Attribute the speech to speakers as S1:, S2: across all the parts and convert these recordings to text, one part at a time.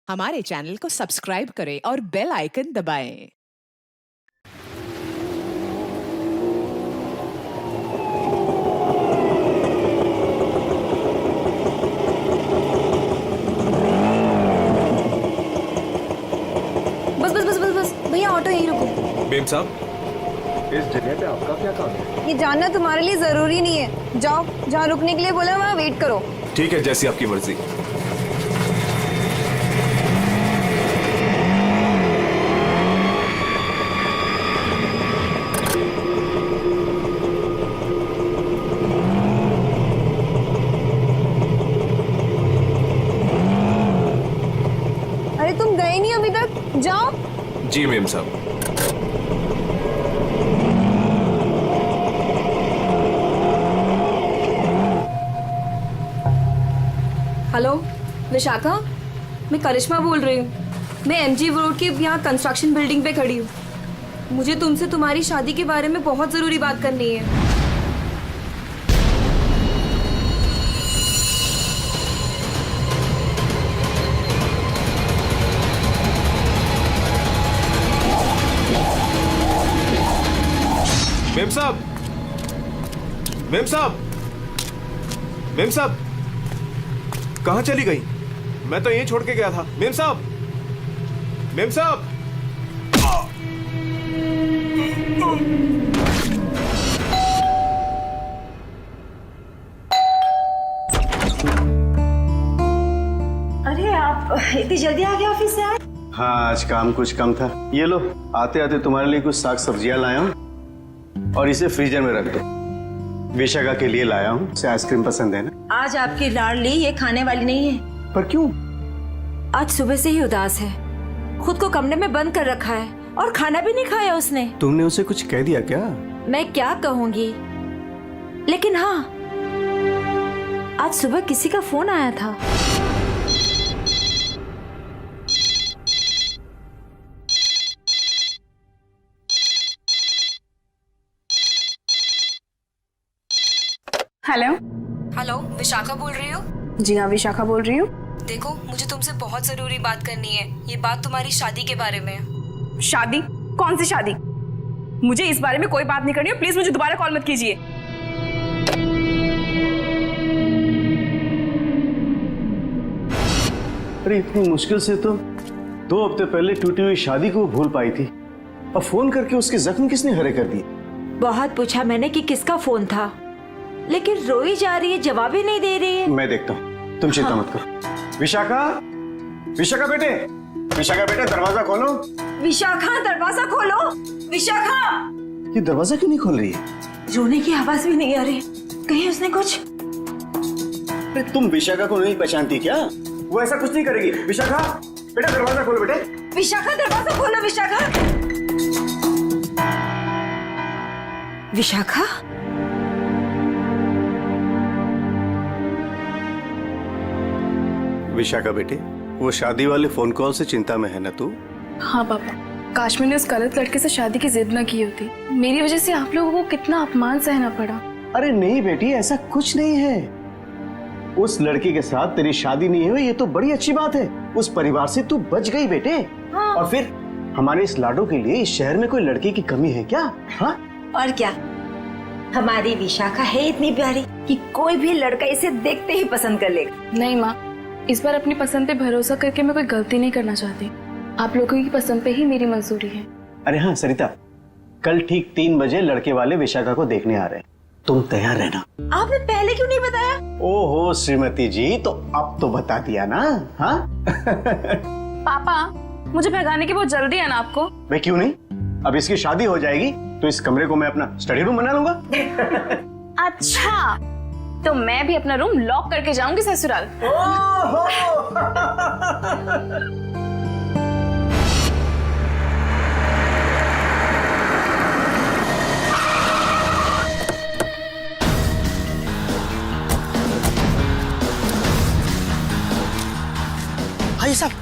S1: हमारे चैनल को सब्सक्राइब करें और बेल आइकन दबाएं।
S2: बस बस बस बस बस भैया ऑटो यहीं रुको।
S3: मेम साहब,
S4: इस जगह पे आपका क्या काम है?
S2: ये जानना तुम्हारे लिए जरूरी नहीं है। जाओ, जहाँ रुकने के लिए बोला वहाँ वेट करो।
S3: ठीक है, जैसी आपकी मर्जी।
S2: अरे तुम गए नहीं अभी तक, जाओ।
S3: जी मेम साहब।
S5: हेलो विशाखा, मैं करिश्मा बोल रही हूँ। मैं एमजी रोड के यहाँ कंस्ट्रक्शन बिल्डिंग पे खड़ी हूँ। मुझे तुमसे तुम्हारी शादी के बारे में बहुत ज़रूरी बात करनी है।
S3: मेम साहब, मेम साहब, मेम साहब, कहाँ चली गई? मैं तो यहीं छोड़ के गया था। मेम साहब, मेम साहब।
S6: अरे आप इतनी जल्दी आ गए ऑफिस से आज?
S4: हाँ, आज काम कुछ कम था। ये लो, आते आते तुम्हारे लिए कुछ साग सब्जियां लाया हूँ और इसे फ्रीजर में रख दो। विशाखा के लिए लाया हूँ, उसे आइसक्रीम पसंद है ना।
S6: आज आपकी लाडली ये खाने वाली नहीं है।
S4: पर क्यों?
S6: आज सुबह से ही उदास है, खुद को कमरे में बंद कर रखा है और खाना भी नहीं खाया उसने।
S4: तुमने उसे कुछ कह दिया क्या?
S6: मैं क्या कहूंगी, लेकिन हाँ, आज सुबह किसी का फोन आया था।
S2: हेलो।
S5: हेलो, विशाखा बोल रही हो?
S2: जी हाँ, विशाखा बोल रही हूँ।
S5: देखो, मुझे तुमसे बहुत ज़रूरी बात करनी है। ये बात तुम्हारी शादी के बारे में है।
S7: शादी? कौन सी शादी? मुझे इस बारे में कोई बात नहीं करनी है। प्लीज मुझे दोबारा कॉल मत कीजिए।
S4: अरे इतनी मुश्किल से तो 2 हफ्ते पहले टूटी हुई शादी को भूल पाई थी, और फोन करके उसके जख्म किसने हरे कर दिए?
S6: बहुत पूछा मैंने कि किसका फोन था, लेकिन रोई जा रही है, जवाब ही नहीं दे रही है।
S4: मैं देखता हूँ, तुम चिंता मत करो। विशाखा, विशाखा बेटे, विशाखा बेटे, दरवाजा खोलो।
S6: विशाखा, दरवाजा खोलो। विशाखा,
S4: ये दरवाजा क्यों नहीं खोल रही है?
S6: रोने की आवाज भी नहीं आ रही। कहीं उसने कुछ?
S4: अरे तुम विशाखा को नहीं पहचानती क्या? वो ऐसा कुछ नहीं करेगी। विशाखा बेटा, दरवाजा खोलो बेटे।
S6: विशाखा, दरवाजा खोलो। विशाखा, विशाखा,
S4: विशाखा बेटे, वो शादी वाले फोन कॉल से चिंता में है ना तू?
S7: हाँ पापा, काश मैंने उस गलत लड़के से शादी की जिद न की होती। मेरी वजह से आप लोगों को कितना अपमान सहना पड़ा।
S4: अरे नहीं बेटी, ऐसा कुछ नहीं है। उस लड़की के साथ तेरी शादी नहीं हुई, ये तो बड़ी अच्छी बात है। उस परिवार से तू बच गई बेटे।
S6: हाँ।
S4: और फिर हमारे इस लाडो के लिए इस शहर में कोई लड़की की कमी है क्या? हाँ?
S6: और क्या, हमारी विशाखा है इतनी प्यारी कि कोई भी लड़का इसे देखते ही पसंद कर लेगा।
S7: नहीं माँ, इस बार अपनी पसंद पे भरोसा करके मैं कोई गलती नहीं करना चाहती। आप लोगों की पसंद पे ही मेरी मंजूरी है।
S4: अरे हाँ सरिता, कल ठीक 3 बजे लड़के वाले विशाखा को देखने आ रहे हैं, तुम तैयार रहना।
S6: आपने पहले क्यों नहीं बताया?
S4: ओहो श्रीमती जी, तो अब तो बता दिया ना। हाँ?
S7: पापा, मुझे भगाने की बहुत जल्दी है ना आपको?
S4: मैं क्यों नहीं, अब इसकी शादी हो जाएगी तो इस कमरे को मैं अपना स्टडी रूम बना लूंगा।
S7: अच्छा, तो मैं भी अपना रूम लॉक करके जाऊंगी ससुराल।
S8: भाई साहब,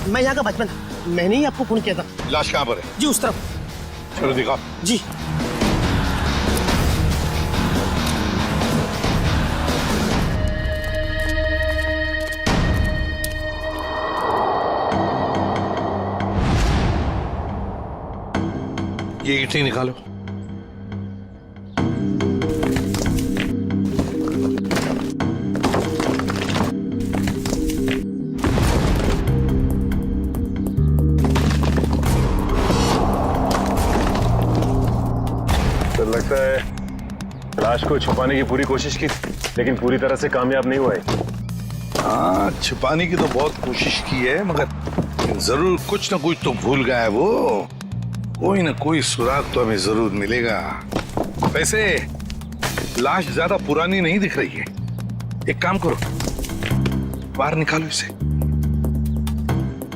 S8: मैं यहाँ का बचपन, मैंने ही आपको फोन किया था।
S9: लाश कहाँ पर है?
S8: जी उस तरफ।
S9: चलो दिखा।
S8: जी।
S9: ये ईंटें निकालो।
S10: तो लगता है लाश को छुपाने की पूरी कोशिश की, लेकिन पूरी तरह से कामयाब नहीं हुआ है।
S9: हाँ, छुपाने की तो बहुत कोशिश की है, मगर जरूर कुछ ना कुछ तो भूल गया है वो। कोई ना कोई सुराग तो हमें जरूर मिलेगा। वैसे लाश ज्यादा पुरानी नहीं दिख रही है। एक काम करो, बाहर निकालो इसे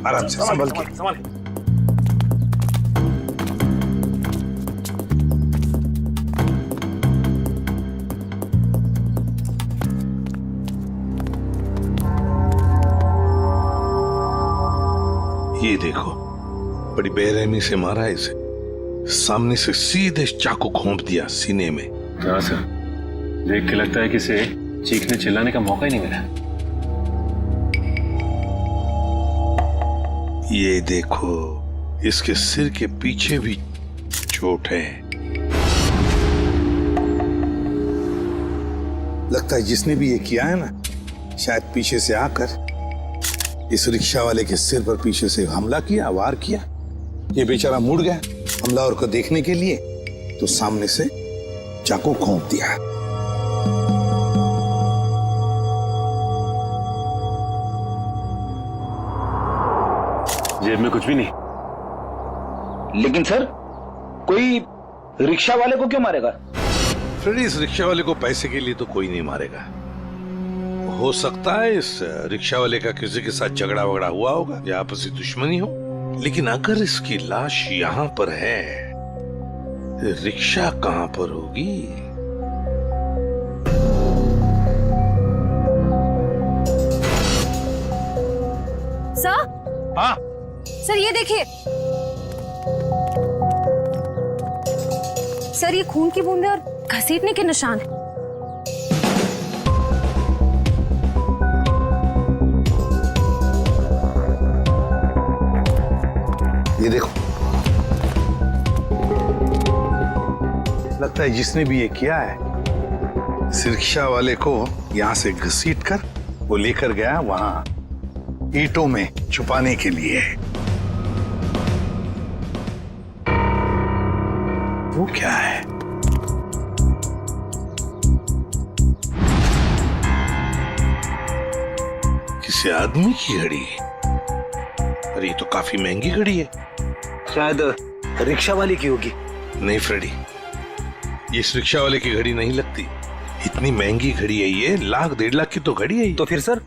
S9: आराम से, संभल के। ये देखो, बड़ी बेरहमी से मारा है इसे। सामने से सीधे चाकू घोंप दिया सीने में।
S10: हाँ सर, देख के लगता है कि इसे चीखने चिल्लाने का मौका ही नहीं मिला।
S9: ये देखो, इसके सिर के पीछे भी चोट है। लगता है जिसने भी ये किया है ना, शायद पीछे से आकर इस रिक्शा वाले के सिर पर पीछे से हमला किया, वार किया। ये बेचारा मुड़ गया हमलावर को देखने के लिए, तो सामने से चाकू घोंप दिया।
S10: जेब में कुछ भी नहीं।
S11: लेकिन सर, कोई रिक्शा वाले को क्यों मारेगा?
S9: फ्रेडी, इस रिक्शा वाले को पैसे के लिए तो कोई नहीं मारेगा। हो सकता है इस रिक्शा वाले का किसी के साथ झगड़ा वगड़ा हुआ होगा या आपसी दुश्मनी हो, लेकिन अगर इसकी लाश यहाँ पर है, रिक्शा कहाँ पर होगी?
S2: सर,
S9: हाँ
S2: सर ये देखिए सर, ये खून की बूंदें और घसीटने के निशान हैं।
S9: ये देखो, लगता है जिसने भी ये किया है, इस रिक्शा वाले को यहां से घसीट कर वो लेकर गया वहां ईंटों में छुपाने के लिए। वो क्या है? किसी आदमी की घड़ी? अरे ये तो काफी महंगी घड़ी है।
S11: शायद रिक्शा वाले की होगी।
S9: नहीं फ्रेडी, ये इस रिक्शा वाले की घड़ी नहीं लगती। इतनी महंगी घड़ी है ये, 1,00,000-1,50,000 की तो घड़ी है।
S11: तो फिर सर,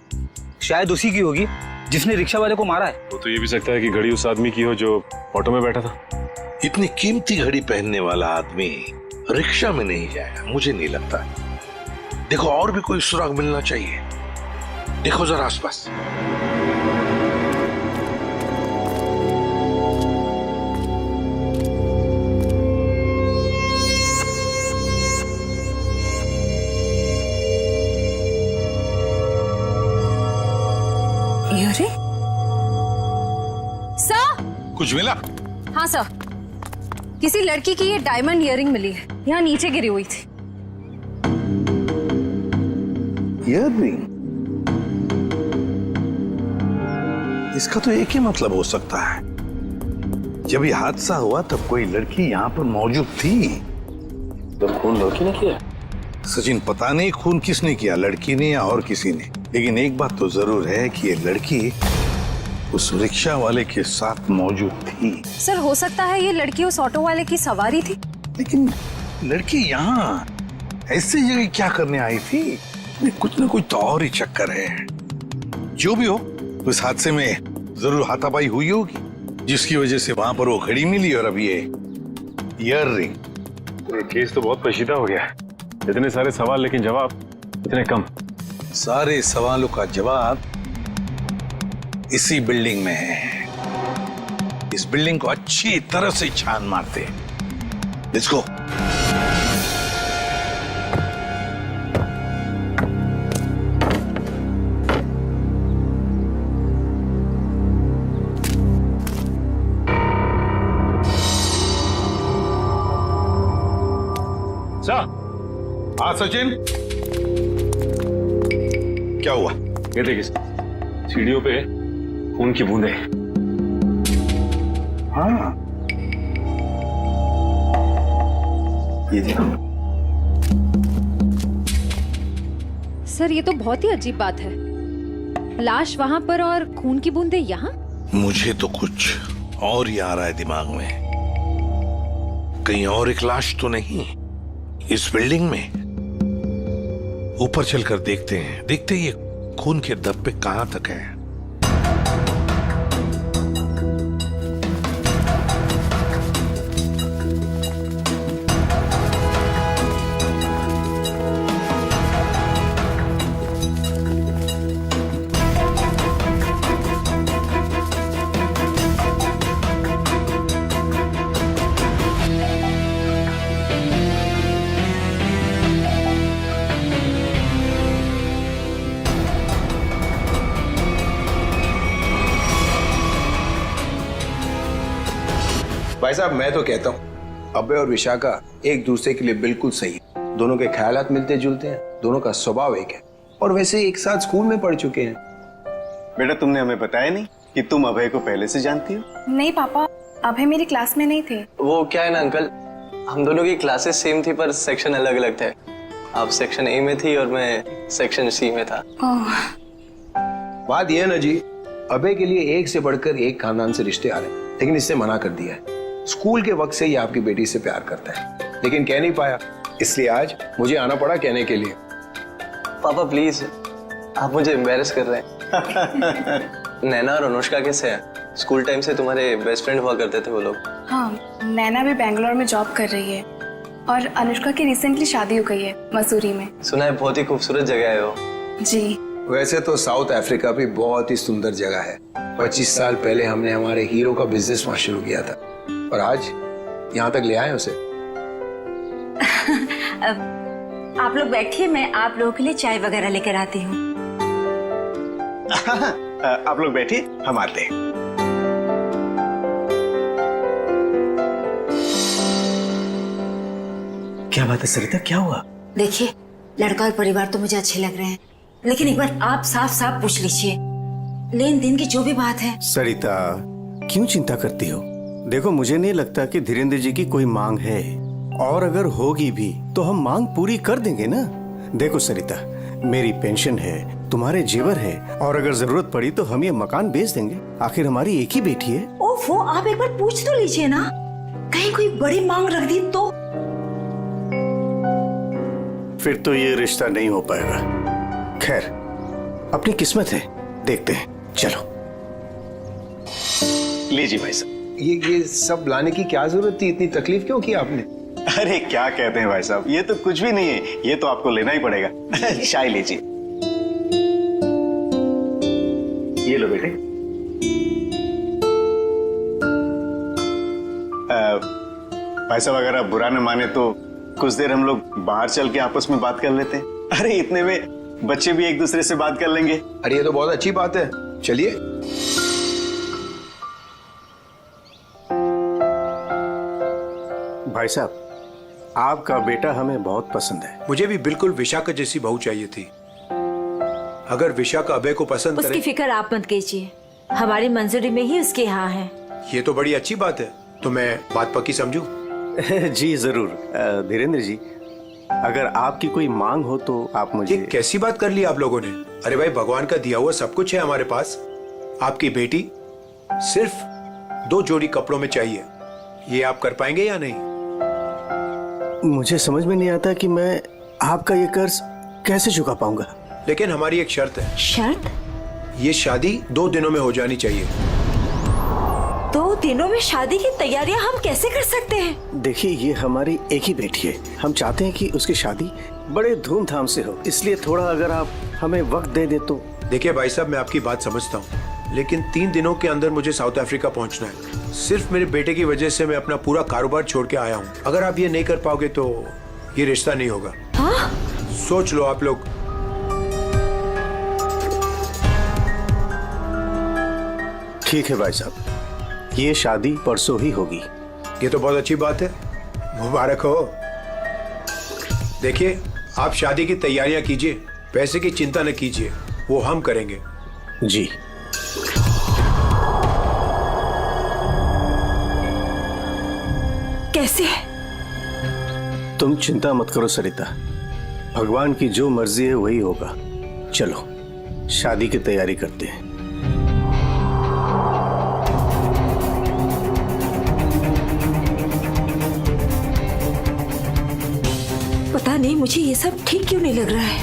S11: शायद उसी की होगी जिसने रिक्शा वाले को मारा है।
S10: वो तो ये भी सकता है कि घड़ी उस आदमी की हो जो ऑटो में बैठा था।
S9: इतनी कीमती घड़ी पहनने वाला आदमी रिक्शा में नहीं जाएगा, मुझे नहीं लगता। देखो, और भी कोई सुराग मिलना चाहिए। देखो जरा आसपास।
S2: अरे सर,
S9: कुछ मिला?
S2: हाँ सर, किसी लड़की की ये डायमंड इयररिंग मिली है, यहाँ नीचे गिरी हुई थी।
S9: इयररिंग? इसका तो एक ही मतलब हो सकता है, जब ये हादसा हुआ तब कोई लड़की यहाँ पर मौजूद थी।
S10: तो खून लड़की ने किया?
S9: सचिन, पता नहीं खून किसने किया, लड़की ने या और किसी ने, लेकिन एक बात तो जरूर है कि ये लड़की उस रिक्शा वाले के साथ मौजूद थी।
S2: सर, हो सकता है ये लड़की उस ऑटो वाले की सवारी थी।
S9: लेकिन लड़की यहाँ ऐसी जगह क्या करने आई थी? कुछ न कुछ तो और ही चक्कर है। जो भी हो, उस हादसे में जरूर हाथापाई हुई होगी, जिसकी वजह से वहां पर वो घड़ी मिली और अब ये इयररिंग।
S10: ये केस तो बहुत पेचीदा हो गया है। इतने सारे सवाल लेकिन जवाब इतने कम।
S9: सारे सवालों का जवाब इसी बिल्डिंग में है। इस बिल्डिंग को अच्छी तरह से छान मारते हैं। Let's go. सर। हाँ सचिन, क्या हुआ?
S10: ये देखिए सीढ़ियों पे खून की बूंदें।
S9: हाँ,
S4: ये देखो।
S2: सर ये तो बहुत ही अजीब बात है, लाश वहां पर और खून की बूंदें यहाँ।
S9: मुझे तो कुछ और ही आ रहा है दिमाग में। कहीं और एक लाश तो नहीं इस बिल्डिंग में? ऊपर चलकर देखते हैं, देखते ही ये खून के धब्बे कहां तक है।
S12: भाई साहब मैं तो कहता हूँ अभय और विशाखा एक दूसरे के लिए बिल्कुल सही है। दोनों के ख्यालात मिलते जुलते हैं, दोनों का स्वभाव एक है और वैसे एक साथ स्कूल में पढ़ चुके हैं।
S4: बेटा तुमने हमें बताया नहीं कि तुम अभय को पहले से जानती हो?
S7: नहीं पापा, अभय मेरी क्लास में नहीं थे।
S11: वो क्या है ना अंकल, हम दोनों की क्लासेस सेम थी पर सेक्शन अलग अलग थे। आप सेक्शन ए में थी और मैं सेक्शन सी में था।
S12: बात यह है ना जी, अभय के लिए एक से बढ़कर एक खानदान से रिश्ते आ रहे हैं, लेकिन इससे मना कर दिया है। स्कूल के वक्त से ही आपकी बेटी से प्यार करता है, लेकिन कह नहीं पाया, इसलिए आज मुझे आना पड़ा कहने के लिए।
S11: पापा प्लीज, आप मुझे एम्बैरेस कर रहे हैं। नैना और अनुष्का कैसे हैं? स्कूल टाइम से तुम्हारे बेस्ट फ्रेंड हुआ करते थे वो लोग।
S7: हाँ, नैना भी बेंगलोर में जॉब कर रही है और अनुष्का की रिसेंटली शादी हो गई है मसूरी में।
S11: सुना है बहुत ही खूबसूरत जगह है वो।
S7: जी।
S12: वैसे तो साउथ अफ्रीका भी बहुत ही सुंदर जगह है। 25 साल पहले हमने हमारे हीरो का बिजनेस वहां शुरू किया था और आज यहाँ तक ले आए उसे।
S6: आप लोग बैठिए, मैं आप लोगों के लिए चाय वगैरह लेकर आती हूँ।
S4: आप लोग बैठिए, हम आते हैं।
S8: क्या बात है सरिता, क्या हुआ?
S6: देखिए, लड़का और परिवार तो मुझे अच्छे लग रहे हैं, लेकिन एक बार आप साफ साफ पूछ लीजिए, लेन देन की जो भी बात है।
S4: सरिता क्यों चिंता करती हो? देखो मुझे नहीं लगता कि धीरेन्द्र जी की कोई मांग है, और अगर होगी भी तो हम मांग पूरी कर देंगे ना। देखो सरिता, मेरी पेंशन है, तुम्हारे जेवर है, और अगर जरूरत पड़ी तो हम ये मकान बेच देंगे। आखिर हमारी एक ही बेटी है।
S6: ओफो, आप एक बार पूछ तो लीजिए ना, कहीं कोई बड़ी मांग रख दी तो।
S4: फिर तो ये रिश्ता नहीं हो पाएगा। खैर, अपनी किस्मत है, देखते हैं। चलो लीजिए भाई साहब।
S12: ये सब लाने की क्या जरूरत थी? इतनी तकलीफ क्यों की आपने?
S4: अरे क्या कहते हैं भाई साहब, ये तो कुछ भी नहीं है, ये तो आपको लेना ही पड़ेगा। चाय लीजिए। ये लो बेटे। भाई साहब अगर आप बुरा न माने तो कुछ देर हम लोग बाहर चल के आपस में बात कर लेते हैं। अरे इतने में बच्चे भी एक दूसरे से बात कर लेंगे।
S12: अरे ये तो बहुत अच्छी बात है, चलिए।
S4: भाई साहब, आपका बेटा हमें बहुत पसंद है।
S12: मुझे भी बिल्कुल विशाखा जैसी बहू चाहिए थी। अगर विशाखा अभय को पसंद
S6: उसकी फिक्र आप मत कीजिए, हमारी मंजूरी में ही उसके यहाँ है।
S12: ये तो बड़ी अच्छी बात है, तो मैं बात पक्की समझूं?
S4: जी जरूर। धीरेन्द्र जी, अगर आपकी कोई मांग हो तो आप मुझे।
S12: ये कैसी बात कर ली आप लोगों ने? अरे भाई, भगवान का दिया हुआ सब कुछ है हमारे पास। आपकी बेटी सिर्फ 2 जोड़ी कपड़ों में चाहिए, ये आप कर पाएंगे या नहीं?
S4: मुझे समझ में नहीं आता कि मैं आपका ये कर्ज कैसे चुका पाऊंगा।
S12: लेकिन हमारी एक शर्त है।
S6: शर्त?
S12: ये शादी 2 दिनों में हो जानी चाहिए।
S6: 2 दिनों में शादी की तैयारियां हम कैसे कर सकते हैं?
S4: देखिए, ये हमारी एक ही बेटी है, हम चाहते हैं कि उसकी शादी बड़े धूमधाम से हो, इसलिए थोड़ा अगर आप हमें वक्त दे दे तो।
S12: देखिए भाई साहब, मैं आपकी बात समझता हूँ, लेकिन 3 दिनों के अंदर मुझे साउथ अफ्रीका पहुंचना है। सिर्फ मेरे बेटे की वजह से मैं अपना पूरा कारोबार छोड़ के आया हूँ। अगर आप ये नहीं कर पाओगे तो ये रिश्ता नहीं होगा।
S6: हाँ?
S12: सोच लो आप लोग।
S4: ठीक है भाई साहब, ये शादी परसों ही होगी।
S12: ये तो बहुत अच्छी बात है, मुबारक हो। देखिए, आप शादी की तैयारियां कीजिए, पैसे की चिंता न कीजिए, वो हम करेंगे।
S4: जी।
S5: कैसे?
S4: तुम चिंता मत करो सरिता, भगवान की जो मर्जी है वही होगा। चलो शादी की तैयारी करते हैं।
S5: पता नहीं मुझे ये सब ठीक क्यों नहीं लग रहा है।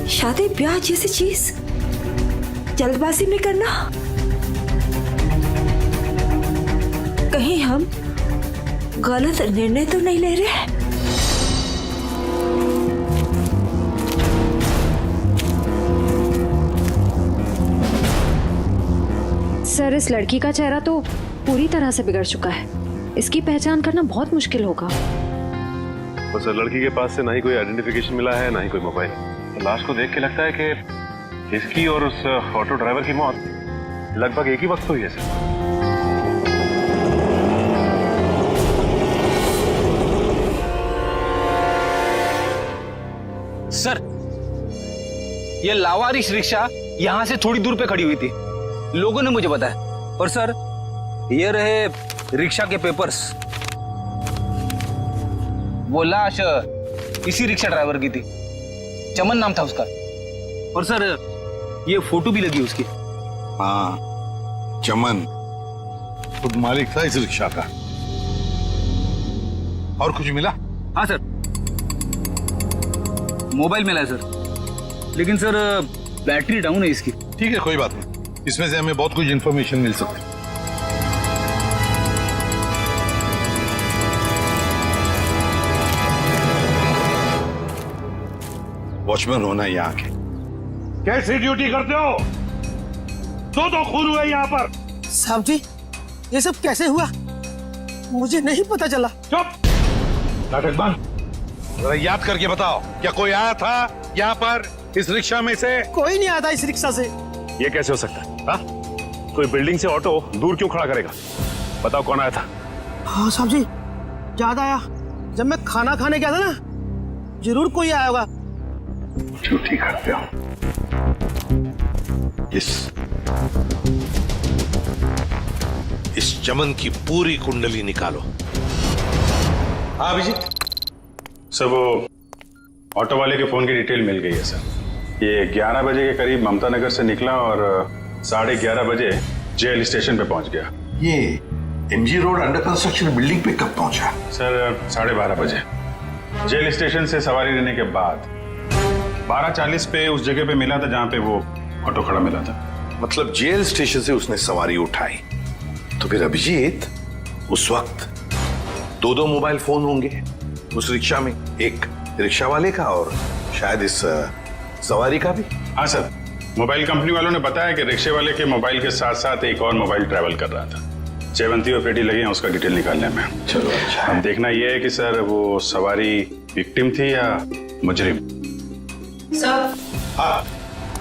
S5: शादी ब्याह जैसी चीज जल्दबाजी में करना, कहीं हम गलत निर्णय तो नहीं ले रहे?
S2: सर, इस लड़की का चेहरा तो पूरी तरह से बिगड़ चुका है। इसकी पहचान करना बहुत मुश्किल होगा।
S10: तो सर, लड़की के पास से ना ही कोई आइडेंटिफिकेशन मिला है, ना ही कोई मोबाइल। लाश को देख के लगता है कि इसकी और उस ऑटो ड्राइवर की मौत लगभग एक ही वक्त हुई है सर।
S13: सर, ये लावारिश रिक्शा यहाँ से थोड़ी दूर पे खड़ी हुई थी, लोगों ने मुझे बताया। और सर, ये रहे रिक्शा के पेपर्स। वो लाश इसी रिक्शा ड्राइवर की थी, चमन नाम था उसका। और सर, ये फोटो भी लगी उसकी।
S9: हाँ, चमन खुद मालिक था इस रिक्शा का। और कुछ मिला?
S13: हाँ सर, मोबाइल मिला है सर, लेकिन सर बैटरी डाउन है इसकी।
S9: ठीक है, कोई बात नहीं, इसमें से हमें बहुत कुछ इंफॉर्मेशन मिल सकती है। वॉचमैन होना यहाँ के। कैसी ड्यूटी करते हो? दो खून हुए यहाँ पर।
S8: साहब जी, ये सब कैसे हुआ? मुझे नहीं पता चला।
S9: चुप, नाटक बंद। जरा याद करके बताओ, क्या कोई आया था यहाँ पर इस रिक्शा में से?
S8: कोई नहीं आता इस रिक्शा से।
S10: ये कैसे हो सकता है? हाँ? कोई बिल्डिंग से ऑटो दूर क्यों खड़ा करेगा? बताओ कौन आया था?
S8: हाँ साहब जी, याद आया, जब मैं खाना खाने गया था ना, जरूर कोई आया होगा।
S9: झूठी करते हो। इस चमन की पूरी कुंडली निकालो। हाँ अभिजीत।
S10: सर, वो ऑटो वाले के फोन की डिटेल मिल गई है सर। ये 11 बजे के करीब ममता नगर से निकला और 11:30 बजे जेल स्टेशन पे पहुंच गया।
S9: ये MG road under construction building पे कब पहुंचा?
S10: सर, 12:30 बजे जेल स्टेशन से सवारी लेने के बाद 12:40 पे उस जगह पे मिला था जहां पे वो ऑटो खड़ा मिला था।
S9: मतलब जेल स्टेशन से उसने सवारी उठाई। तो फिर अभिजीत, उस वक्त दो मोबाइल फोन होंगे उस रिक्शा में, एक रिक्शा वाले का और शायद इस सवारी का भी।
S10: हाँ सर, मोबाइल कंपनी वालों ने बताया कि रिक्शे वाले के मोबाइल के साथ साथ एक और मोबाइल ट्रैवल कर रहा था। चेवंती और पेटी लगे हैं उसका डिटेल निकालने में।
S9: चलो अच्छा।
S10: अब देखना यह है कि सर वो सवारी विक्टिम थी या मुजरिम।
S7: सर,
S9: हाँ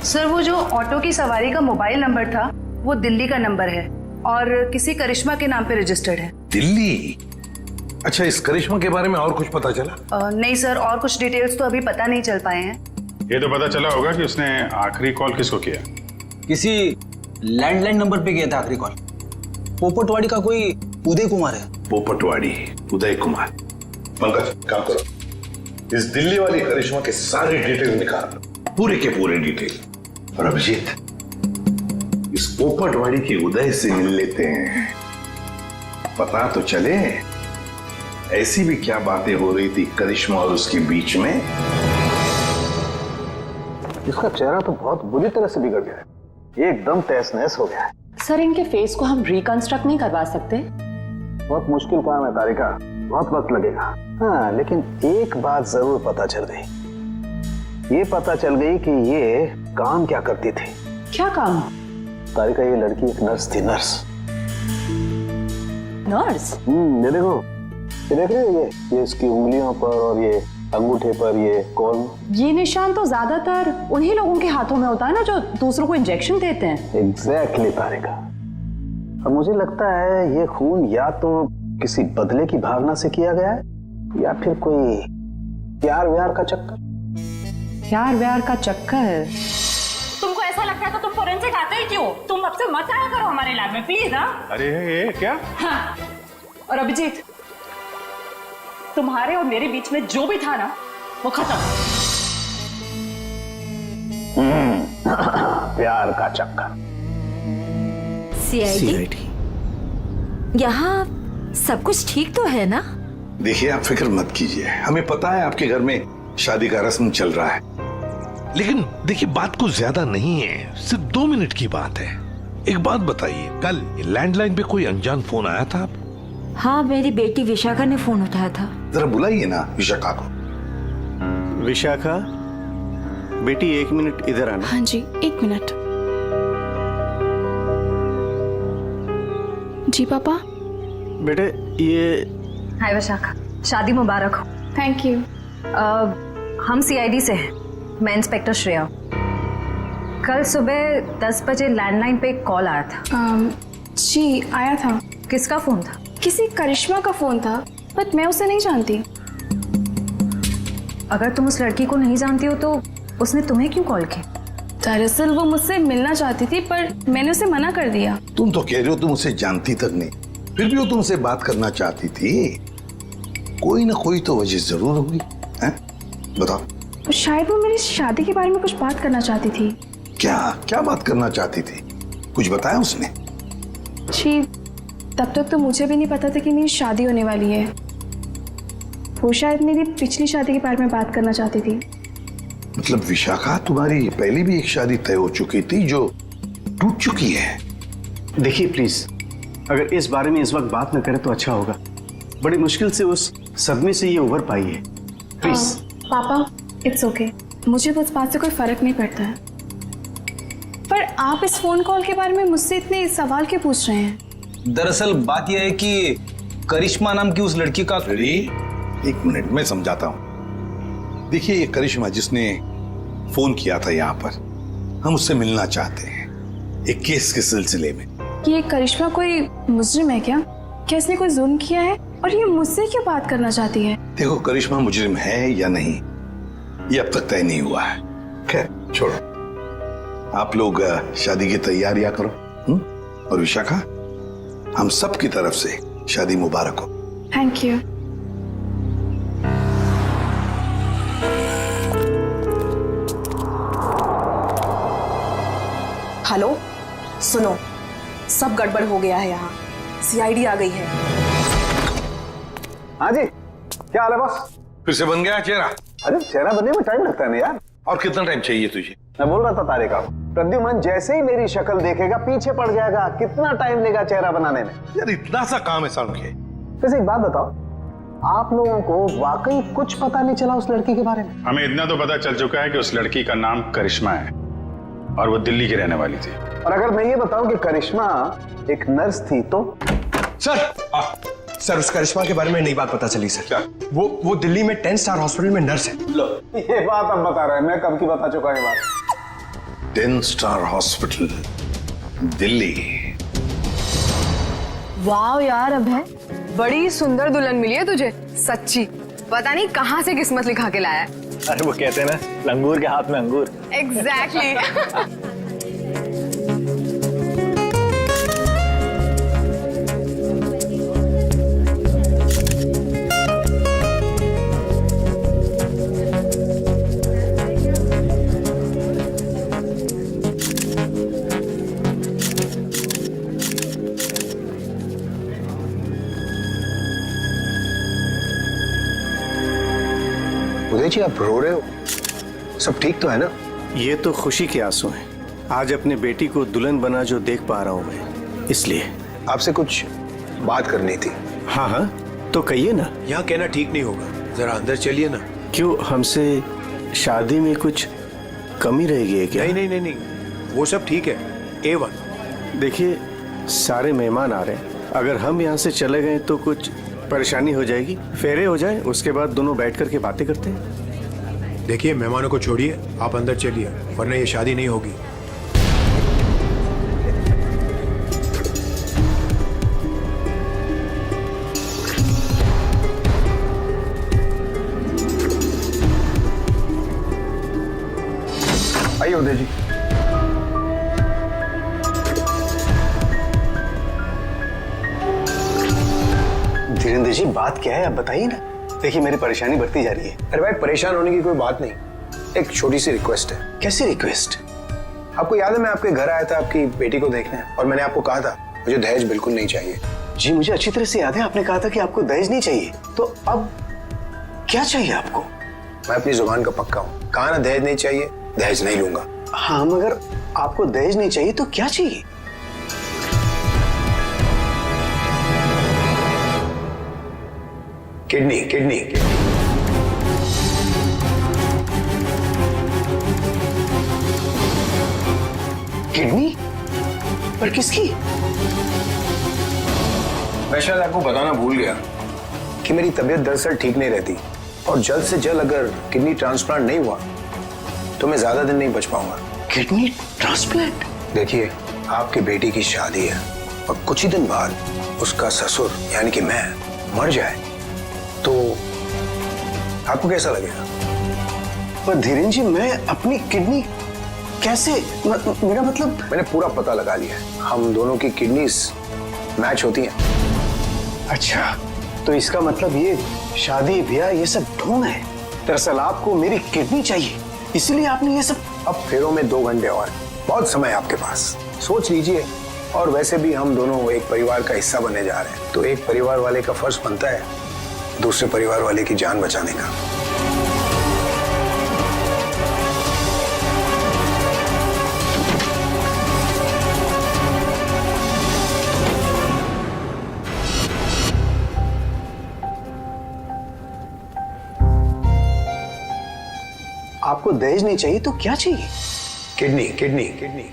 S7: सर, वो जो ऑटो की सवारी का मोबाइल नंबर था वो दिल्ली का नंबर है और किसी करिश्मा के नाम पे रजिस्टर्ड है।
S9: दिल्ली? अच्छा, इस करिश्मा के बारे में और कुछ पता चला?
S7: नहीं सर, और कुछ डिटेल्स तो अभी पता नहीं चल पाए हैं।
S10: ये तो पता चला होगा कि उसने आखिरी कॉल किसको किया।
S13: किसी लैंडलाइन नंबर पे किया था आखिरी कॉल। पोपटवाड़ी का कोई उदय कुमार है।
S9: पोपटवाड़ी, उदय कुमार। पंकज, काम करो, इस दिल्ली वाली करिश्मा के सारे डिटेल निकाल लो, पूरे के पूरे डिटेल। और अभिजीत, इस पोपटवाड़ी के उदय से मिल लेते हैं, पता तो चले ऐसी भी क्या बातें हो रही थी करिश्मा और उसके बीच में।
S12: इसका चेहरा तो बहुत बुरी तरह से बिगड़ गया है, एकदम तहस नहस हो गया है।
S1: सर, इनके फेस को हम रिकंस्ट्रक्ट नहीं करवा सकते?
S12: बहुत मुश्किल काम है तारिका, बहुत वक्त लगेगा। हाँ, लेकिन एक बात जरूर पता चल गई। ये पता चल गई कि ये काम क्या करती थी।
S1: क्या काम?
S12: तारिका, ये लड़की एक नर्स थी। नर्स? ये देखो, ये देख रहे हो, ये इसकी उंगलियों पर और ये अंगूठे पर ये कौन?
S1: ये निशान तो ज्यादातर उन्हीं लोगों के हाथों में होता है ना जो दूसरों को इंजेक्शन देते हैं।
S12: एग्जैक्टली तारिका। अब मुझे लगता है ये खून या तो किसी बदले की भावना से किया गया है या फिर कोई प्यार व्यार का चक्कर?
S1: प्यार व्यार का चक्कर?
S14: तुमको ऐसा लगता है तो तुम फोरेंसिक आते ही क्यों? तुम अब से मत आया करो हमारे लैब में प्लीज। हाँ
S10: अरे ये क्या?
S14: हाँ। और अभिजीत, तुम्हारे और मेरे बीच में जो भी था ना वो खत्म।
S12: प्यार का चक्कर।
S6: सीआईडी, यहाँ सब कुछ ठीक तो है ना?
S9: देखिए आप फिक्र मत कीजिए, हमें पता है आपके घर में शादी का रस्म चल रहा है, लेकिन देखिए बात कुछ ज्यादा नहीं है, सिर्फ 2 मिनट की बात है। एक बात बताइए, कल लैंडलाइन पे कोई अनजान फोन आया था आप?
S6: हाँ, मेरी बेटी विशाखा ने फोन उठाया था।
S9: जरा बुलाइए ना विशाखा को।
S4: विशाखा बेटी 1 मिनट इधर आना।
S7: हाँ जी, 1 मिनट। जी पापा।
S4: बेटे ये
S1: हाय विशाखा, शादी मुबारक हो।
S7: Thank you.
S1: हम सीआईडी से हैं, मैं इंस्पेक्टर श्रेया। कल सुबह 10 बजे लैंडलाइन पे एक कॉल आया था।
S7: जी आया था।
S1: किसका फोन था?
S7: किसी करिश्मा का फोन था, बट मैं उसे नहीं जानती।
S1: अगर तुम उस लड़की को नहीं जानती हो तो उसने तुम्हें क्यों कॉल की?
S7: दरअसल वो मुझसे मिलना चाहती थी, पर मैंने उसे मना कर दिया।
S9: तुम तो कह रहे हो तुम उसे जानती तक नहीं, फिर भी वो तुमसे बात करना चाहती थी। कोई ना कोई तो वजह जरूर होगी, हैं? बताओ।
S7: शायद वो मेरी शादी के बारे में कुछ बात करना चाहती थी।
S9: क्या क्या बात करना चाहती थी? कुछ बताया उसने?
S7: जी, तब तक तो मुझे भी नहीं पता था कि मेरी शादी होने वाली है। वो शायद मेरी पिछली शादी के बारे में बात करना चाहती थी।
S9: मतलब विशाखा, तुम्हारी पहले भी एक शादी तय हो चुकी थी जो टूट चुकी है।
S4: देखिए प्लीज, अगर इस बारे में इस वक्त बात न करें तो अच्छा होगा। बड़ी मुश्किल से उस सदमे से ये उभर पाई है। प्लीज।
S7: पापा, इट्स ओके, मुझे उस बात से कोई फर्क नहीं पड़ता है। पर आप इस फोन कॉल के बारे में मुझसे इतने सवाल क्यों पूछ रहे हैं?
S13: दरअसल बात यह है कि करिश्मा नाम की उस लड़की का।
S9: एक मिनट मैं समझाता हूँ। देखिए ये करिश्मा जिसने फोन किया था यहाँ पर, हम उससे मिलना चाहते हैं एक केस के सिलसिले में।
S7: ये करिश्मा कोई मुजरिम है क्या? क्या इसने कोई जुल्म किया है और ये मुझसे क्यों बात करना चाहती है?
S9: देखो करिश्मा मुजरिम है या नहीं ये अब तक तय नहीं हुआ है। खैर छोड़ो, आप लोग शादी की तैयारियां करो। और विशाखा, हम सब की तरफ से शादी मुबारक हो।
S7: Thank you.
S15: हेलो, सुनो, सब गड़बड़ हो गया है यहाँ। सीआईडी आ गई है।
S12: हाँ जी, क्या हाल है बॉस?
S9: फिर से बन गया चेहरा?
S12: अरे चेहरा बनने में टाइम लगता है ना यार।
S9: और कितना टाइम चाहिए तुझे?
S12: मैं बोल रहा था तारिका, प्रद्युमन जैसे ही मेरी शक्ल देखेगा पीछे पड़ जाएगा। कितना टाइम लेगा चेहरा बनाने में?
S9: यार इतना सा काम है साउंड के।
S12: वैसे एक बात बताओ, आप लोगों को वाकई कुछ पता नहीं चला उस लड़की के बारे में?
S10: हमें इतना तो पता चल चुका है कि उस लड़की का नाम करिश्मा है और वो दिल्ली की रहने वाली थी।
S12: और अगर मैं ये बताऊं कि करिश्मा एक नर्स थी तो?
S16: सर उस करिश्मा के बारे में नई बात पता चली सर। क्या? वो दिल्ली में 10 स्टार हॉस्पिटल में नर्स है।
S12: लो, ये बात अब बता रहे हैं, मैं कब की बता चुका ये बात।
S9: 10 स्टार हॉस्पिटल दिल्ली।
S7: वाह यार अभय, बड़ी सुंदर दुल्हन मिली है तुझे, सच्ची। पता नहीं कहाँ से किस्मत लिखा के लाया है।
S16: अरे वो कहते हैं ना, लंगूर के हाथ में अंगूर।
S7: एग्जैक्टली।
S12: उदय जी आप रो रहे हो, सब ठीक तो है ना?
S4: ये तो खुशी के आंसू हैं। आज अपने बेटी को दुल्हन बना जो देख पा रहा हूं मैं, इसलिए।
S12: आपसे कुछ बात करनी थी।
S4: हाँ हाँ, तो कहिए ना।
S16: यहाँ कहना ठीक नहीं होगा, जरा अंदर चलिए ना।
S4: क्यों, हमसे शादी में कुछ कमी रहेगी है क्या?
S16: नहीं नहीं नहीं नहीं, वो सब ठीक है, A1।
S4: देखिए सारे मेहमान आ रहे हैं, अगर हम यहाँ से चले गए तो कुछ परेशानी हो जाएगी। फेरे हो जाए, उसके बाद दोनों बैठ करके बातें करते हैं।
S16: देखिए मेहमानों को छोड़िए, आप अंदर चलिए, वरना ये शादी नहीं होगी।
S4: धीरेन्द्र जी बात क्या है आप बताइए ना। देखिए मेरी परेशानी बढ़ती जा रही है।
S12: अरे भाई परेशान होने की कोई बात नहीं, एक छोटी सी रिक्वेस्ट है।
S4: कैसी रिक्वेस्ट?
S12: आपको याद है मैं आपके घर आया था आपकी बेटी को देखने और मैंने आपको कहा था मुझे दहेज बिल्कुल नहीं चाहिए।
S4: जी मुझे अच्छी तरह से याद है, आपने कहा था कि आपको दहेज नहीं चाहिए। तो अब क्या चाहिए आपको?
S12: मैं अपनी जुबान का पक्का हूँ, कहा ना दहेज नहीं चाहिए, दहेज नहीं लूंगा।
S4: हाँ मगर आपको दहेज नहीं चाहिए तो क्या चाहिए?
S12: Kidney kidney
S4: kidney? पर किसकी?
S12: मैं शायद आपको बताना भूल गया कि मेरी तबीयत दरअसल ठीक नहीं रहती और जल्द से जल्द अगर किडनी ट्रांसप्लांट नहीं हुआ तो मैं ज्यादा दिन नहीं बच पाऊंगा।
S4: Kidney transplant?
S12: देखिए आपकी बेटी की शादी है और कुछ ही दिन बाद उसका ससुर यानी कि मैं मर जाए तो आपको कैसा लगेगा?
S4: पर धीरेन्द्र जी मैं अपनी किडनी कैसे, मेरा मतलब
S12: मैंने पूरा पता लगा लिया है, हम दोनों की किडनीज मैच होती हैं।
S4: अच्छा तो इसका मतलब ये शादी ब्याह ये सब ढोंग है। दरअसल आपको मेरी किडनी चाहिए इसलिए आपने ये सब।
S12: अब फेरों में 2 घंटे और बहुत समय है आपके पास, सोच लीजिए। और वैसे भी हम दोनों एक परिवार का हिस्सा बनने जा रहे हैं तो एक परिवार वाले का फर्ज बनता है दूसरे परिवार वाले की जान बचाने का।
S4: आपको दहेज नहीं चाहिए तो क्या चाहिए?
S12: Kidney kidney kidney.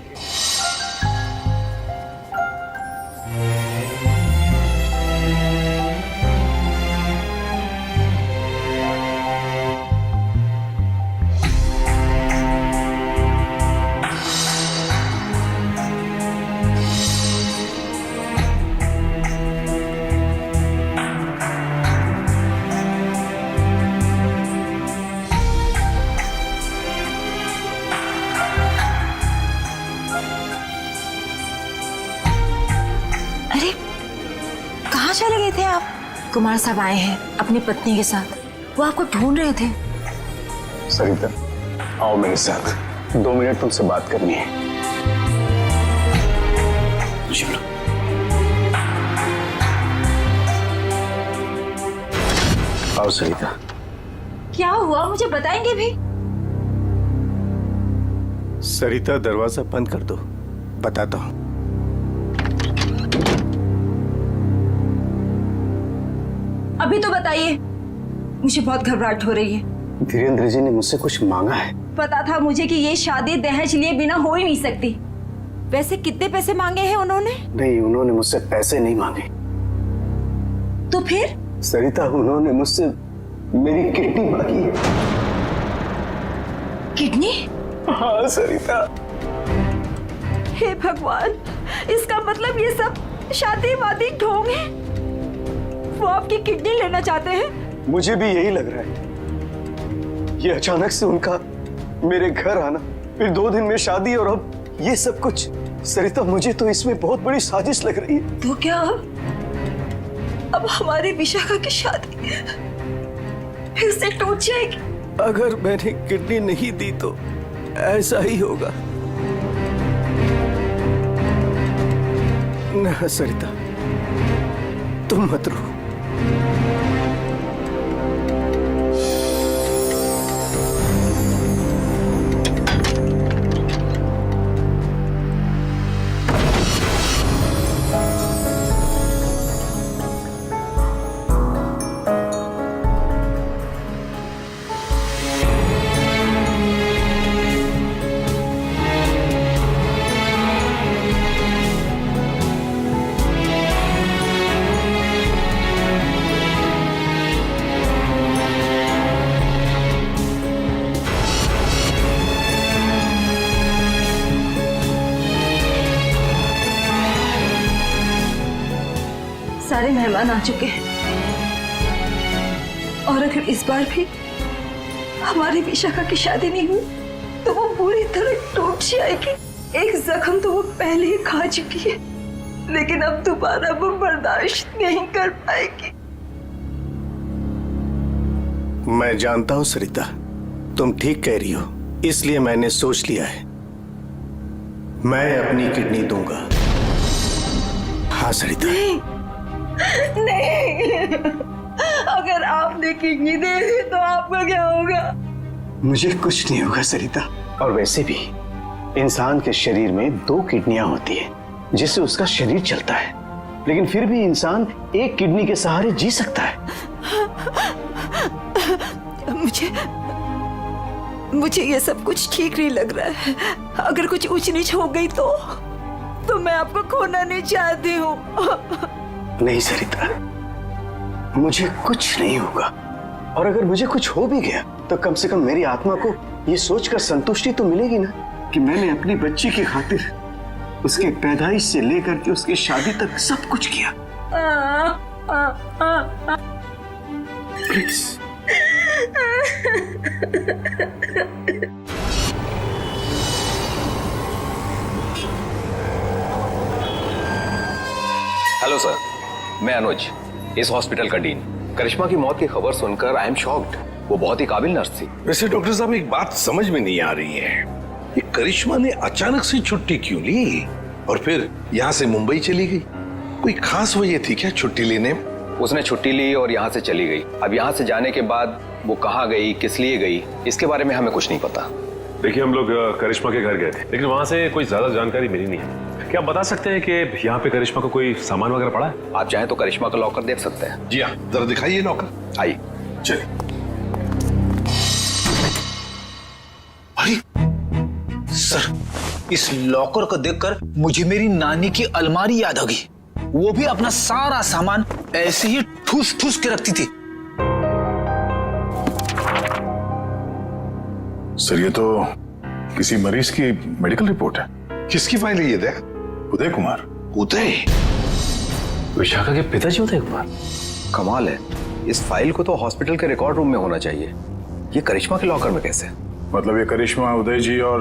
S6: कहाँ चले गए थे आप? कुमार साहब आए हैं अपनी पत्नी के साथ, वो आपको ढूंढ रहे थे।
S4: सरिता आओ मेरे साथ, 2 मिनट तुमसे बात करनी है। चलो। आओ सरिता।
S6: क्या हुआ मुझे बताएंगे भी?
S4: सरिता दरवाजा बंद कर दो, बताता हूं।
S6: अभी तो बताइए, मुझे बहुत घबराहट हो रही है।
S4: धीरेन्द्र जी ने मुझसे कुछ मांगा है।
S6: पता था मुझे कि ये शादी दहेज लिए बिना हो ही नहीं सकती। वैसे कितने पैसे मांगे हैं उन्होंने?
S4: नहीं उन्होंने मुझसे पैसे नहीं मांगे।
S6: तो फिर?
S4: सरिता उन्होंने मुझसे मेरी किडनी मांगी है।
S6: किडनी?
S4: हाँ सरिता।
S6: हे भगवान, इसका मतलब ये सब शादी वादी ढोंग है। वो आपकी किडनी लेना चाहते हैं?
S4: मुझे भी यही लग रहा है। ये अचानक से उनका मेरे घर आना, फिर 2 दिन में शादी और अब ये सब कुछ। सरिता मुझे तो इसमें बहुत बड़ी साजिश लग रही है।
S6: तो क्या अब हमारी विशाखा की शादी फिर से टूट जाएगी?
S4: अगर मैंने किडनी नहीं दी तो ऐसा ही होगा। ना सरिता तुम मत रो।
S6: सारे मेहमान आ चुके हैं और अगर इस बार भी हमारी विशाखा की शादी नहीं हुई तो वो पूरी तरह टूट जाएगी। एक जख्म तो वो पहले ही खा चुकी है, लेकिन अब दोबारा वो बर्दाश्त नहीं कर पाएगी।
S4: मैं जानता हूं सरिता, तुम ठीक कह रही हो, इसलिए मैंने सोच लिया है, मैं अपनी किडनी दूंगा। हाँ सरिता।
S6: नहीं, अगर आपने किडनी दे दी तो आपका क्या होगा?
S4: मुझे कुछ नहीं होगा सरिता। और वैसे भी इंसान के शरीर में 2 किडनियां होती है जिससे उसका शरीर चलता है, लेकिन फिर भी इंसान एक किडनी के सहारे जी सकता है।
S6: मुझे ये सब कुछ ठीक नहीं लग रहा है। अगर कुछ ऊंच नीच हो गई तो मैं आपको खोना नहीं चाहती हूँ।
S4: नहीं सरिता, मुझे कुछ नहीं होगा, और अगर मुझे कुछ हो भी गया तो कम से कम मेरी आत्मा को ये सोचकर संतुष्टि तो मिलेगी ना कि मैंने अपनी बच्ची की खातिर उसके पैदाइश से लेकर के उसकी शादी तक सब कुछ किया। प्लीज।
S12: हेलो सर, मैं अनुज, इस हॉस्पिटल का डीन। करिश्मा की मौत की खबर सुनकर आई एम शॉक्ड। वो बहुत ही काबिल नर्स थी।
S9: वैसे डॉक्टर साहब, एक बात समझ में नहीं आ रही है, ये करिश्मा ने अचानक से छुट्टी क्यों ली और फिर यहाँ से मुंबई चली गई? कोई खास वजह थी क्या छुट्टी लेने में?
S12: उसने छुट्टी ली और यहाँ से चली गई। अब यहाँ से जाने के बाद वो कहाँ गई, किस लिए गई, इसके बारे में हमें कुछ नहीं पता।
S10: देखिए, हम लोग करिश्मा के घर गए थे, लेकिन वहाँ से कोई ज्यादा जानकारी मिली नहीं है। क्या आप बता सकते हैं कि यहाँ पे करिश्मा को कोई सामान वगैरह पड़ा है?
S12: आप चाहें तो करिश्मा का लॉकर देख सकते हैं।
S9: जी हाँ, जरा दिखाइए लॉकर।
S12: आइए।
S9: चलिए।
S13: सर, इस लॉकर को देखकर मुझे मेरी नानी की अलमारी याद आ गई। वो भी अपना सारा सामान ऐसे ही ठूस ठूस के रखती थी।
S9: सर, ये तो किसी मरीज की मेडिकल रिपोर्ट है। किसकी फाइल है ये? दे उदय कुमार।
S12: उदय? विशाखा के पिताजी उदय कुमार? कमाल है, इस फाइल को तो हॉस्पिटल के रिकॉर्ड रूम में होना चाहिए। ये करिश्मा के लॉकर में कैसे?
S9: मतलब ये करिश्मा उदय जी और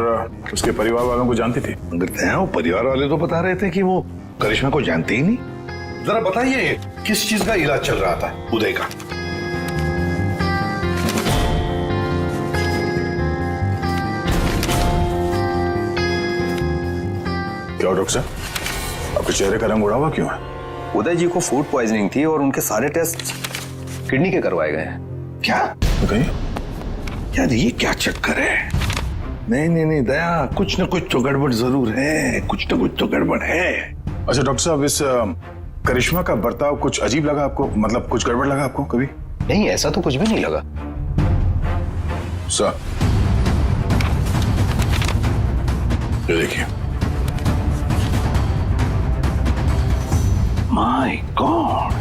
S9: उसके परिवार वालों को जानती थी? वो परिवार वाले तो बता रहे थे कि वो करिश्मा को जानते ही नहीं। जरा बताइए, किस चीज का इलाज चल रहा था उदय का? क्या डॉक्टर साहब, आपके चेहरे का रंग उड़ा हुआ क्यों है?
S12: उदय जी को फूड पॉइजनिंग थी और उनके सारे टेस्ट किडनी के करवाए गए हैं।
S9: क्या? बताइए यार, ये क्या चक्कर है? नहीं दया, कुछ न कुछ तो गड़बड़ जरूर है, कुछ न कुछ तो गड़बड़ है। अच्छा डॉक्टर साहब, इस करिश्मा का बर्ताव कुछ अजीब लगा आपको? मतलब कुछ गड़बड़ लगा आपको कभी?
S12: नहीं, ऐसा तो कुछ भी नहीं लगा।
S9: सर, ये देखिए। माय गॉड,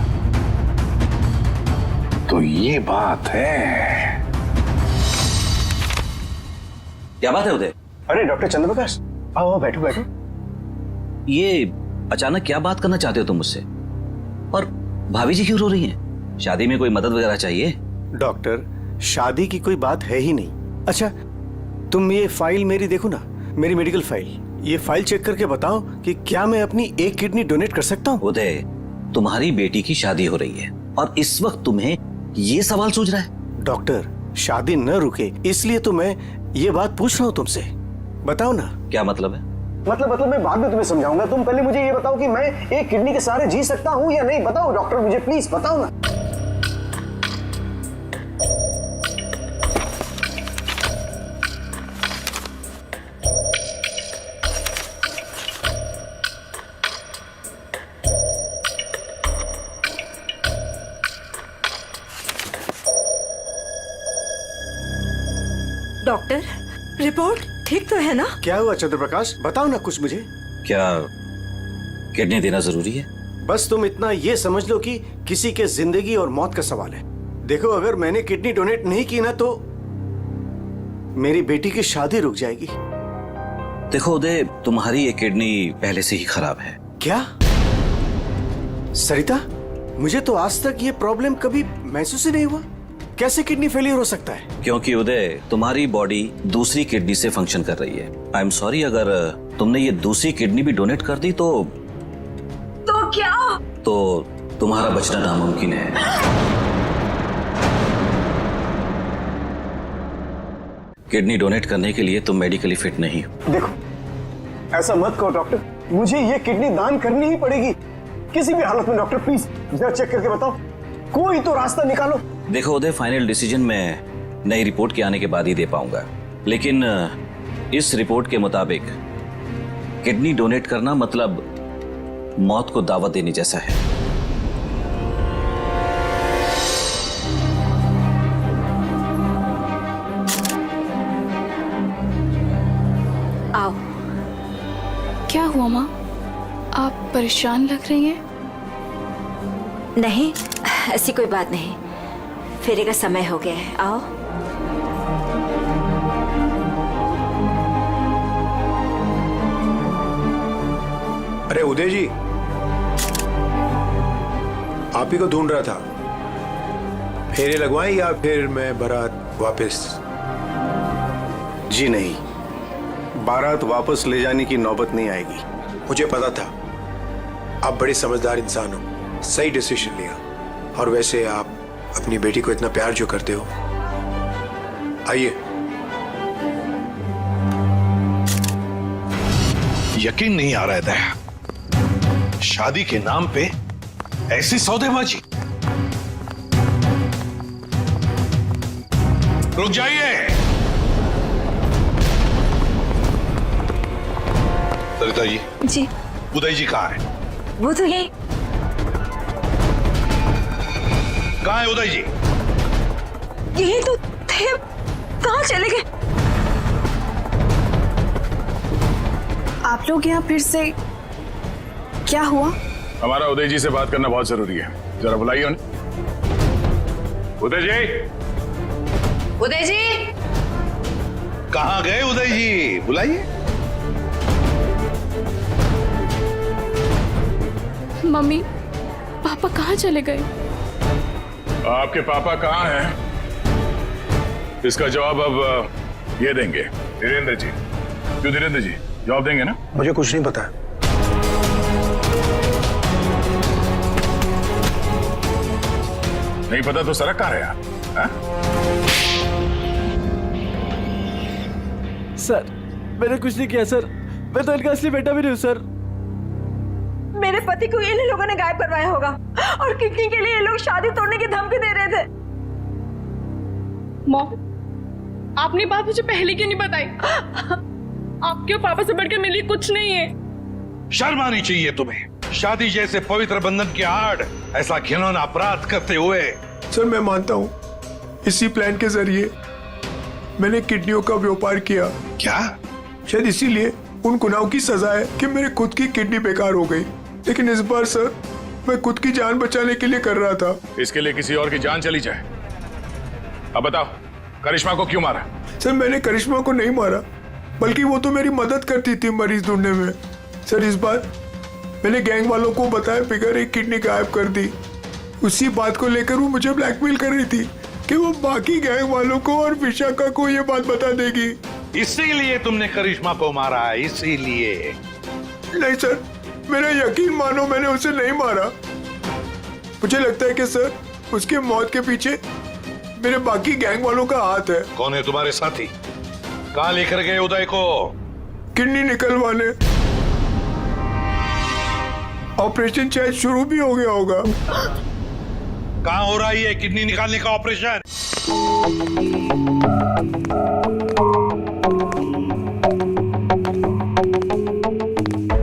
S9: तो ये बात है।
S13: क्या बात है उदय?
S4: अरे डॉक्टर चंद्रप्रकाश, आओ बैठो बैठो।
S13: ये अचानक क्या बात करना चाहते हो तुम मुझसे? और भाभी जी क्यों रो रही हैं? शादी में कोई मदद वगैरह चाहिए?
S4: डॉक्टर, शादी की कोई बात है ही नहीं। अच्छा, तुम ये फाइल मेरी देखो ना, मेरी मेडिकल फाइल। ये फाइल चेक करके बताओ कि क्या मैं अपनी एक किडनी डोनेट कर सकता हूँ?
S13: उदय, तुम्हारी बेटी की शादी हो रही है और इस वक्त तुम्हें ये सवाल सूझ रहा है?
S4: डॉक्टर, शादी न रुके इसलिए तो मैं ये बात पूछ रहा हूँ तुमसे। बताओ ना।
S13: क्या मतलब है?
S4: मतलब मैं बाद में तुम्हें समझाऊंगा। तुम पहले मुझे ये बताओ कि मैं एक किडनी के सहारे जी सकता हूँ या नहीं। बताओ डॉक्टर, मुझे प्लीज बताओ ना।
S6: डॉक्टर, रिपोर्ट ठीक तो है ना?
S4: क्या हुआ चंद्रप्रकाश, बताओ ना कुछ मुझे।
S13: क्या किडनी देना जरूरी है?
S4: बस तुम इतना ये समझ लो कि किसी के जिंदगी और मौत का सवाल है। देखो, अगर मैंने किडनी डोनेट नहीं की ना तो मेरी बेटी की शादी रुक जाएगी।
S13: देखो उदय, तुम्हारी ये किडनी पहले से ही खराब है।
S4: क्या? सरिता, मुझे तो आज तक ये प्रॉब्लम कभी महसूस ही नहीं हुआ। कैसे किडनी फेलियर हो सकता है?
S13: क्योंकि उदय, तुम्हारी बॉडी दूसरी किडनी से फंक्शन कर रही है। आई एम सॉरी, अगर तुमने ये दूसरी किडनी भी डोनेट कर दी तो
S6: क्या?
S13: तो तुम्हारा बचना नामुमकिन है।
S17: किडनी डोनेट करने के लिए तुम मेडिकली फिट नहीं हो।
S16: देखो, ऐसा मत कहो डॉक्टर, मुझे ये किडनी दान करनी ही पड़ेगी किसी भी हालत में। डॉक्टर प्लीज जरा चेक करके बताओ, कोई तो रास्ता निकालो।
S17: देखो उदय, फाइनल डिसीजन मैं नई रिपोर्ट के आने के बाद ही दे पाऊंगा, लेकिन इस रिपोर्ट के मुताबिक किडनी डोनेट करना मतलब मौत को दावत देने जैसा है।
S7: आओ। क्या हुआ माँ, आप परेशान लग रही हैं?
S18: नहीं, ऐसी कोई बात नहीं। फेरे का समय हो गया है, आओ।
S12: अरे उदय जी, आप ही को ढूंढ रहा था। फेरे लगवाएं या फिर मैं बारात वापस?
S4: जी नहीं, बारात वापस ले जाने की नौबत नहीं आएगी।
S12: मुझे पता था, आप बड़े समझदार इंसान हो, सही डिसीजन लिया। और वैसे आप अपनी बेटी को इतना प्यार जो करते हो, आइए।
S9: यकीन नहीं आ रहा है दया, शादी के नाम पे ऐसी सौदेबाजी। रुक जाइए। सरिता जी।
S18: जी।
S9: उदय जी कहाँ है?
S18: वो तो यही।
S9: कहाँ है उदय जी?
S18: यही तो थे, कहाँ चले गए?
S7: आप लोग यहाँ फिर से, क्या हुआ?
S10: हमारा उदय जी से बात करना बहुत जरूरी है, जरा बुलाइए उन्हें। उदय जी।
S18: उदय जी।
S9: कहाँ गए उदय जी? बुलाइए।
S7: मम्मी, पापा कहाँ चले गए?
S10: आपके पापा कहाँ हैं? इसका जवाब अब ये देंगे धीरेन्द्र जी। क्यों धीरेन्द्र जी, जवाब देंगे ना?
S12: मुझे कुछ नहीं पता।
S10: नहीं पता तो सड़क कहाँ है आप?
S8: सर, मैंने कुछ नहीं किया सर, मैं तो इनका असली बेटा भी नहीं हूँ सर।
S6: मेरे पति को इन लोगों ने गायब करवाया होगा और किडनी के लिए ये लोग शादी तोड़ने की धमकी दे रहे थे।
S7: मॉम, आपने बात मुझे पहले क्यों नहीं बताई? आपके और पापा से बढ़कर मेरे लिए कुछ नहीं है।
S9: शर्म आनी चाहिए तुम्हें। शादी जैसे पवित्र बंधन के आड़ ऐसा घिनौना अपराध करते हुए।
S12: सर मैं मानता हूँ, इसी प्लान के जरिए मैंने किडनियों का व्यापार किया।
S9: क्या?
S12: शायद इसीलिए उन गुनाहों की सजा है कि मेरी खुद की किडनी बेकार हो गई। लेकिन इस बार सर, मैं खुद की जान बचाने के लिए कर रहा था।
S10: इसके लिए किसी और की जान चली जाए? अब बताओ, करिश्मा को क्यों मारा?
S12: सर मैंने करिश्मा को नहीं मारा, बल्कि वो तो मेरी मदद करती थी मरीज ढूंढने में। सर इस बार मैंने गैंग वालों को बताया फिगर एक किडनी गायब कर दी। उसी बात को लेकर वो मुझे ब्लैकमेल कर रही थी कि वो बाकी गैंग वालों को और विशाखा को ये बात बता देगी।
S9: इसीलिए तुमने करिश्मा को मारा है? इसीलिए?
S12: नहीं सर, मेरा यकीन मानो, मैंने उसे नहीं मारा। मुझे लगता है कि सर उसके मौत के पीछे मेरे बाकी गैंग वालों का हाथ है।
S9: कौन है तुम्हारे साथी? कहाँ लेकर गए उदय को?
S12: किडनी निकलवाने। ऑपरेशन शायद शुरू भी हो गया होगा।
S9: कहाँ हो रहा है ये किडनी निकालने का ऑपरेशन?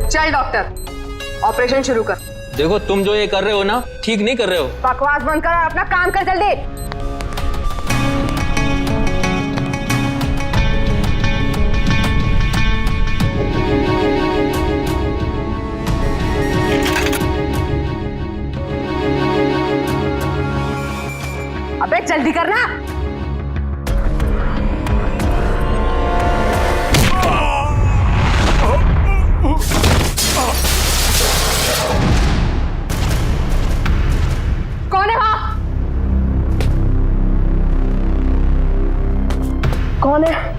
S15: चल डॉक्टर, ऑपरेशन शुरू कर।
S11: देखो तुम जो ये कर रहे हो ना, ठीक नहीं कर रहे हो।
S15: बकवास बंद कर और अपना काम कर जल्दी। अबे जल्दी करना। कौन है वहां? कौन है?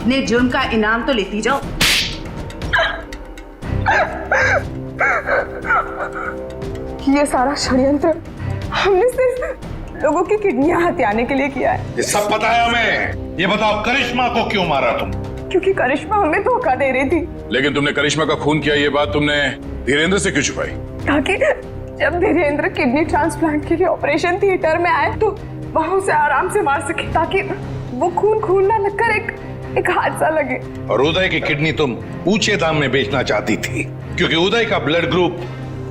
S6: अपने जुर्म का इनाम तो लेती जाओ।
S7: ये सारा षड्यंत्र हमने सिर्फ लोगों की किडनियां हथियाने के लिए किया है।
S9: ये सब पता है हमें। ये बताओ करिश्मा को क्यों मारा तुम?
S7: क्योंकि करिश्मा हमें धोखा दे रही थी।
S9: लेकिन तुमने करिश्मा का खून किया, ये बात तुमने धीरेन्द्र से क्यों छुपाई?
S7: ताकि जब धीरेन्द्र किडनी ट्रांसप्लांट के लिए ऑपरेशन थिएटर में आए तो वहां उसे आराम से मार सके, ताकि वो खून ना लगकर एक हादसा लगे।
S9: और उदय की किडनी तुम ऊंचे दाम में बेचना चाहती थी, क्योंकि उदय का blood group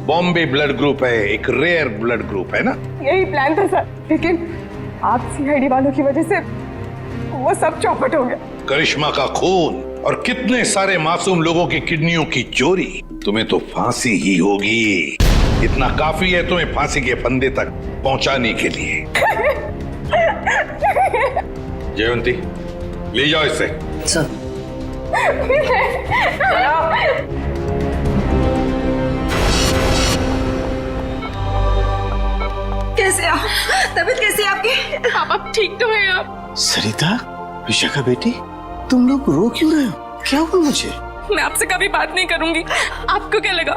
S9: Bombay blood group है, एक रेयर ब्लड ग्रुप है ना?
S7: यही प्लान था सर, लेकिन आप सीआईडी वालों की वजह से वो सब चौपट हो गया।
S9: करिश्मा का खून और कितने सारे मासूम लोगों की किडनियों की चोरी, तुम्हें तो फांसी ही होगी। इतना काफी है तुम्हें फांसी के फंदे तक पहुंचाने के लिए। जयवंती, ले जाओ इसे।
S15: सर
S6: कैसे आप? तबीयत कैसी है आपकी?
S7: आप ठीक तो है आप?
S4: सरिता, विशाखा बेटी, तुम लोग रो क्यों रहे हो? क्या हुआ मुझे?
S7: मैं आपसे कभी बात नहीं करूंगी। आपको क्या लगा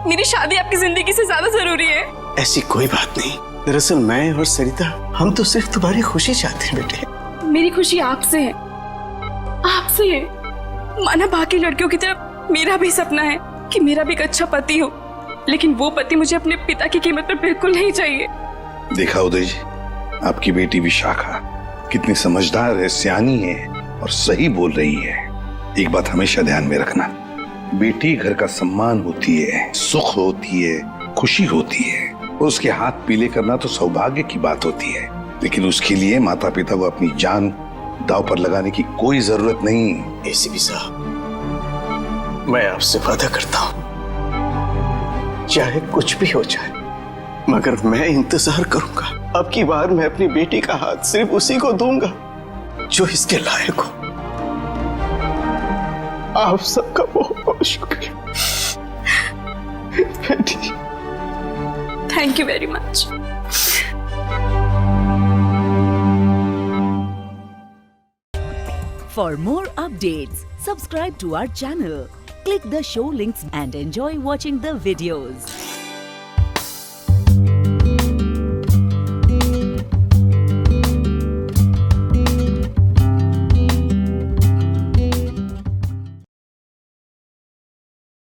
S7: मेरी शादी आपकी जिंदगी से ज्यादा जरूरी है?
S4: ऐसी कोई बात नहीं। दरअसल मैं और सरिता, हम तो सिर्फ तुम्हारी खुशी चाहते हैं बेटे।
S7: मेरी खुशी आपसे है, आपसे है। माना बाकी लड़कियों की तरह मेरा भी सपना है कि मेरा भी एक अच्छा पति हो, लेकिन वो पति मुझे अपने पिता की कीमत पर बिल्कुल नहीं चाहिए।
S9: देखा उदय जी, आपकी बेटी विशाखा कितनी समझदार है, सियानी है और सही बोल रही है। एक बात हमेशा ध्यान में रखना, बेटी घर का सम्मान होती है, सुख होती है, खुशी होती है। उसके हाथ पीले करना तो सौभाग्य की बात होती है, लेकिन उसके लिए माता पिता को अपनी जान दांव पर लगाने की कोई जरूरत नहीं।
S4: एसीपी साहब, मैं आपसे वादा करता हूं, चाहे कुछ भी हो जाए, मगर मैं इंतजार करूंगा। अब की बार मैं अपनी बेटी का हाथ सिर्फ उसी को दूंगा जो इसके लायक हो। आप सबका बहुत बहुत शुक्रिया बेटी।
S7: Thank you very much.
S19: For more updates, subscribe to our channel, click the show links and enjoy watching the videos.